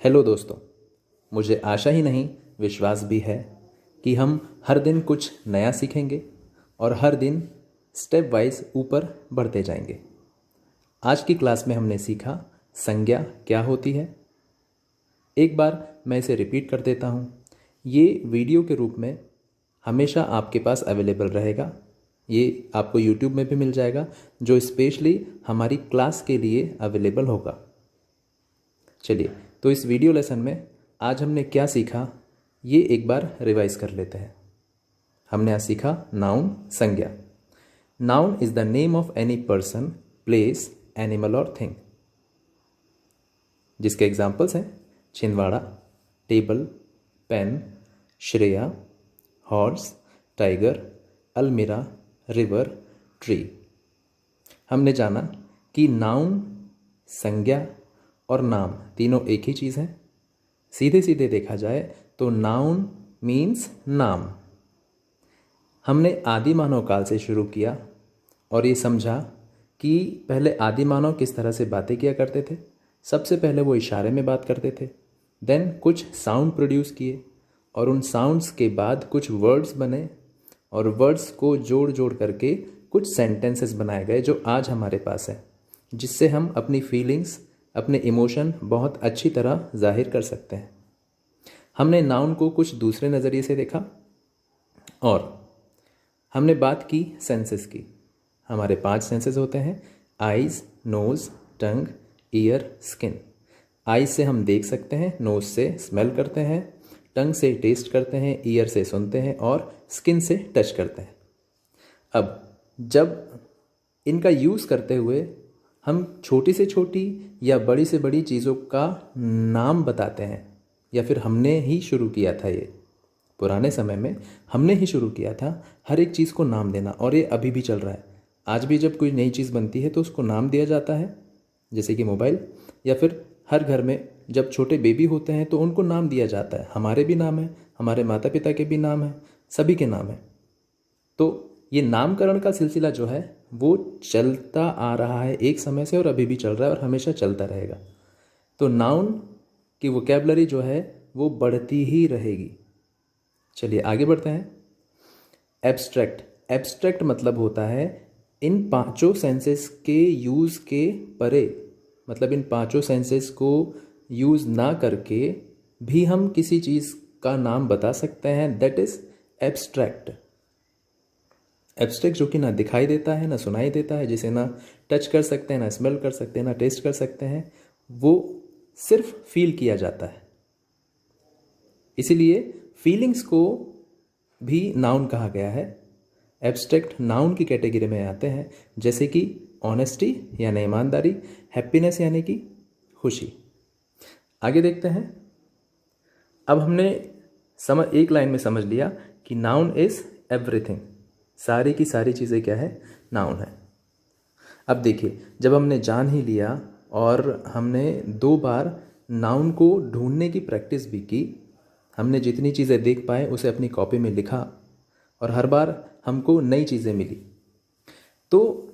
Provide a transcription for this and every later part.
Hello दोस्तों, मुझे आशा ही नहीं विश्वास भी है कि हम हर दिन कुछ नया सीखेंगे और हर दिन स्टेप वाइज ऊपर बढ़ते जाएंगे। आज की क्लास में हमने सीखा संज्ञा क्या होती है। एक बार मैं इसे रिपीट कर देता हूँ। ये वीडियो के रूप में हमेशा आपके पास अवेलेबल रहेगा। ये आपको यूट्यूब में भी मिल जाएगा, जो स्पेशली हमारी क्लास के लिए अवेलेबल होगा। चलिए, तो इस वीडियो लेसन में आज हमने क्या सीखा ये एक बार रिवाइज कर लेते हैं। हमने आज सीखा नाउन, संज्ञा। Noun is the name of any person, place, animal और थिंग, जिसके एग्जाम्पल्स हैं Chhindwara, table, pen, Shreya, horse, tiger, almirah, river, tree. हमने जाना कि नाउन, संज्ञा और नाम तीनों एक ही चीज़ है। सीधे सीधे देखा जाए तो नाउन मीन्स नाम। हमने आदि मानव काल से शुरू किया और ये समझा कि पहले आदि मानव किस तरह से बातें किया करते थे। सबसे पहले वो इशारे में बात करते थे, देन कुछ साउंड प्रोड्यूस किए और उन साउंड्स के बाद कुछ वर्ड्स बने और वर्ड्स को जोड़ जोड़ करके कुछ सेंटेंसेस बनाए गए जो आज हमारे पास है, जिससे हम अपनी फीलिंग्स, अपने इमोशन बहुत अच्छी तरह जाहिर कर सकते हैं। हमने नाउन को कुछ दूसरे नज़रिए से देखा और हमने बात की सेंसेस की। हमारे 5 सेंसेस होते हैं: आइज़, नोज़, टंग, ईयर, स्किन। आइज़ से हम देख सकते हैं, नोज़ से स्मेल करते हैं, टंग से टेस्ट करते हैं, ईयर से सुनते हैं और स्किन से टच करते हैं। अब जब इनका यूज़ करते हुए हम छोटी से छोटी या बड़ी से बड़ी चीज़ों का नाम बताते हैं, या फिर हमने ही शुरू किया था, ये पुराने समय में हमने ही शुरू किया था हर एक चीज़ को नाम देना, और ये अभी भी चल रहा है। आज भी जब कोई नई चीज़ बनती है तो उसको नाम दिया जाता है, जैसे कि मोबाइल, या फिर हर घर में जब छोटे बेबी होते हैं तो उनको नाम दिया जाता है। हमारे भी नाम है, हमारे माता पिता के भी नाम है, सभी के नाम है। तो ये नामकरण का सिलसिला जो है वो चलता आ रहा है एक समय से, और अभी भी चल रहा है और हमेशा चलता रहेगा। तो नाउन की वोकैबुलरी जो है वो बढ़ती ही रहेगी। चलिए आगे बढ़ते हैं। एब्स्ट्रैक्ट। एब्स्ट्रैक्ट मतलब होता है इन 5 सेंसेस के यूज़ के परे, मतलब इन 5 सेंसेस को यूज़ ना करके भी हम किसी चीज़ का नाम बता सकते हैं। That is abstract. एब्स्ट्रैक्ट जो कि ना दिखाई देता है, ना सुनाई देता है, जिसे ना टच कर सकते हैं, ना स्मेल कर सकते हैं, ना टेस्ट कर सकते हैं, वो सिर्फ फील किया जाता है। इसीलिए फीलिंग्स को भी नाउन कहा गया है। एब्स्ट्रैक्ट नाउन की कैटेगरी में आते हैं, जैसे कि ऑनेस्टी यानी ईमानदारी, हैप्पीनेस यानी कि खुशी। आगे देखते हैं। अब हमने एक लाइन में समझ लिया कि नाउन इज एवरीथिंग। सारी की सारी चीज़ें क्या है? नाउन है। अब देखिए, जब हमने जान ही लिया और हमने 2 बार नाउन को ढूंढने की प्रैक्टिस भी की, हमने जितनी चीज़ें देख पाए उसे अपनी कॉपी में लिखा और हर बार हमको नई चीज़ें मिली, तो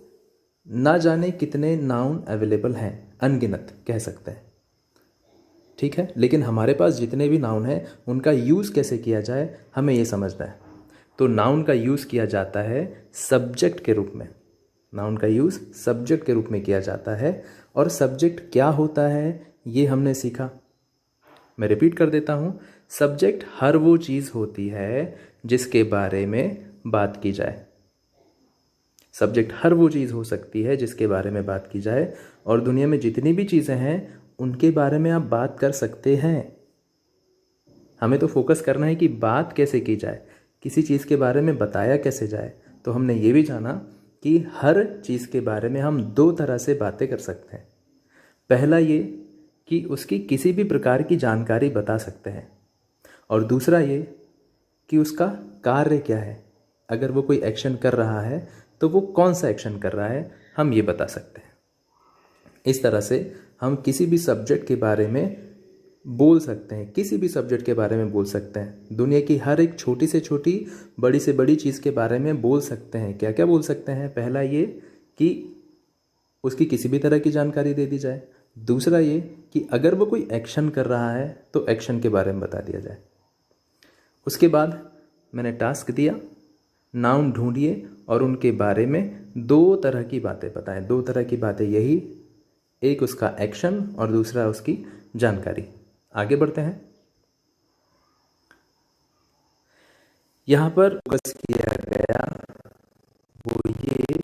ना जाने कितने नाउन अवेलेबल हैं, अनगिनत कह सकते हैं। ठीक है, लेकिन हमारे पास जितने भी नाउन हैं उनका यूज़ कैसे किया जाए हमें ये समझना है। तो नाउन का यूज़ किया जाता है सब्जेक्ट के रूप में। नाउन का यूज़ सब्जेक्ट के रूप में किया जाता है, और सब्जेक्ट क्या होता है ये हमने सीखा। मैं रिपीट कर देता हूँ। सब्जेक्ट हर वो चीज़ होती है जिसके बारे में बात की जाए। सब्जेक्ट हर वो चीज़ हो सकती है जिसके बारे में बात की जाए, और दुनिया में जितनी भी चीज़ें हैं उनके बारे में आप बात कर सकते हैं। हमें तो फोकस करना है कि बात कैसे की जाए, किसी चीज़ के बारे में बताया कैसे जाए। तो हमने ये भी जाना कि हर चीज़ के बारे में हम 2 तरह से बातें कर सकते हैं। पहला ये कि उसकी किसी भी प्रकार की जानकारी बता सकते हैं, और दूसरा ये कि उसका कार्य क्या है। अगर वो कोई एक्शन कर रहा है तो वो कौन सा एक्शन कर रहा है, हम ये बता सकते हैं। इस तरह से हम किसी भी सब्जेक्ट के बारे में बोल सकते हैं, किसी भी सब्जेक्ट के बारे में बोल सकते हैं। दुनिया की हर एक छोटी से छोटी, बड़ी से बड़ी चीज़ के बारे में बोल सकते हैं। क्या क्या बोल सकते हैं? पहला ये कि उसकी किसी भी तरह की जानकारी दे दी जाए। दूसरा ये कि अगर वो कोई एक्शन कर रहा है तो एक्शन के बारे में बता दिया जाए। उसके बाद मैंने टास्क दिया, नाउन ढूंढिए और उनके बारे में 2 तरह की बातें बताएं। 2 तरह की बातें यही, एक उसका एक्शन और दूसरा उसकी जानकारी। आगे बढ़ते हैं। यहाँ पर फोकस किया गया वो ये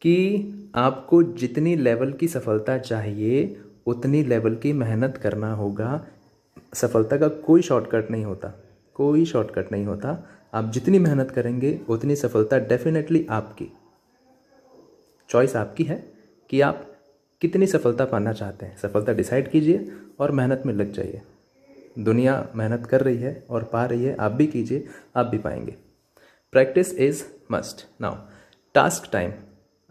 कि आपको जितनी लेवल की सफलता चाहिए उतनी लेवल की मेहनत करना होगा। सफलता का कोई शॉर्टकट नहीं होता, कोई शॉर्टकट नहीं होता। आप जितनी मेहनत करेंगे उतनी सफलता डेफिनेटली आपकी। चॉइस आपकी है कि आप कितनी सफलता पाना चाहते हैं। सफलता डिसाइड कीजिए और मेहनत में लग जाइए। दुनिया मेहनत कर रही है और पा रही है, आप भी कीजिए, आप भी पाएंगे। Practice is must. Now task time.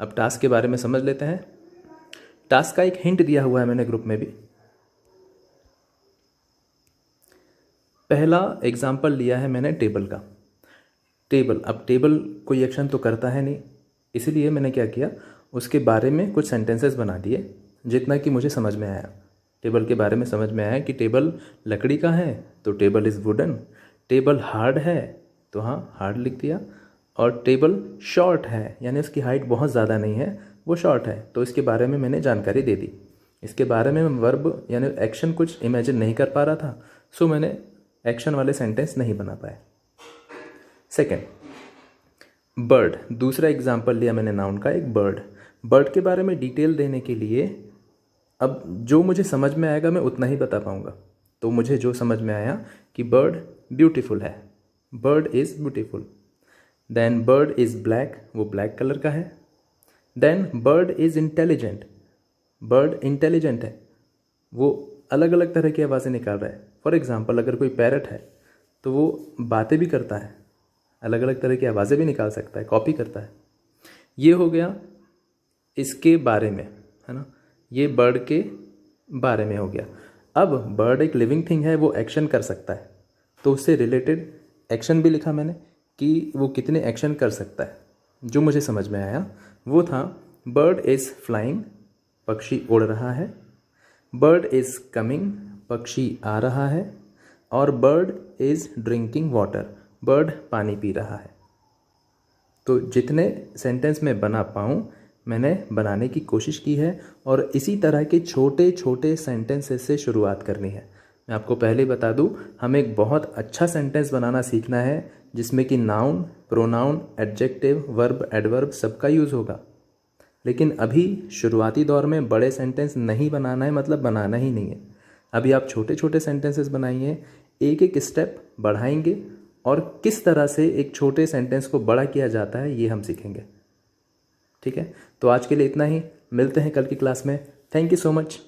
अब टास्क के बारे में समझ लेते हैं। टास्क का एक हिंट दिया हुआ है मैंने ग्रुप में भी। पहला एग्जाम्पल लिया है मैंने टेबल का। टेबल, अब टेबल कोई एक्शन तो करता है नहीं, इसलिए मैंने क्या किया, उसके बारे में कुछ सेंटेंसेस बना दिए जितना कि मुझे समझ में आया। टेबल के बारे में समझ में आया कि टेबल लकड़ी का है तो table is wooden. Table hard है तो हाँ हार्ड लिख दिया। और टेबल शॉर्ट है यानी उसकी हाइट बहुत ज़्यादा नहीं है, वो शॉर्ट है, तो इसके बारे में मैंने जानकारी दे दी। इसके बारे में मैं वर्ब यानी एक्शन कुछ इमेजिन नहीं कर पा रहा था, सो मैंने एक्शन वाले सेंटेंस नहीं बना पाया। Second, bird. दूसरा एग्जाम्पल लिया मैंने नाउन का, एक बर्ड। बर्ड के बारे में डिटेल देने के लिए अब जो मुझे समझ में आएगा मैं उतना ही बता पाऊंगा। तो मुझे जो समझ में आया कि बर्ड ब्यूटीफुल है, bird is beautiful. Then bird is black, वो ब्लैक कलर का है। Then bird is intelligent, bird intelligent है, वो अलग अलग तरह की आवाज़ें निकाल रहा है। फॉर एग्जाम्पल अगर कोई पैरट है तो वो बातें भी करता है, अलग अलग तरह की आवाज़ें भी निकाल सकता है, कॉपी करता है। ये हो गया इसके बारे में, है ना, ये बर्ड के बारे में हो गया। अब बर्ड एक लिविंग थिंग है, वो एक्शन कर सकता है, तो उससे रिलेटेड एक्शन भी लिखा मैंने कि वो कितने एक्शन कर सकता है। जो मुझे समझ में आया वो था बर्ड इज़ फ्लाइंग, पक्षी उड़ रहा है। बर्ड इज़ कमिंग, पक्षी आ रहा है। और bird is drinking water, bird पानी पी रहा है। तो जितने सेंटेंस में बना पाऊँ मैंने बनाने की कोशिश की है और इसी तरह के छोटे छोटे सेंटेंसेस से शुरुआत करनी है। मैं आपको पहले बता दूं, हमें एक बहुत अच्छा सेंटेंस बनाना सीखना है जिसमें कि noun, pronoun, adjective, verb, adverb सबका यूज़ होगा। लेकिन अभी शुरुआती दौर में बड़े सेंटेंस नहीं बनाना है, मतलब बनाना ही नहीं है। अभी आप छोटे छोटे सेंटेंसेस बनाइए, एक एक स्टेप बढ़ाएंगे और किस तरह से एक छोटे सेंटेंस को बड़ा किया जाता है ये हम सीखेंगे। ठीक है, तो आज के लिए इतना ही। मिलते हैं कल की क्लास में। Thank you so much.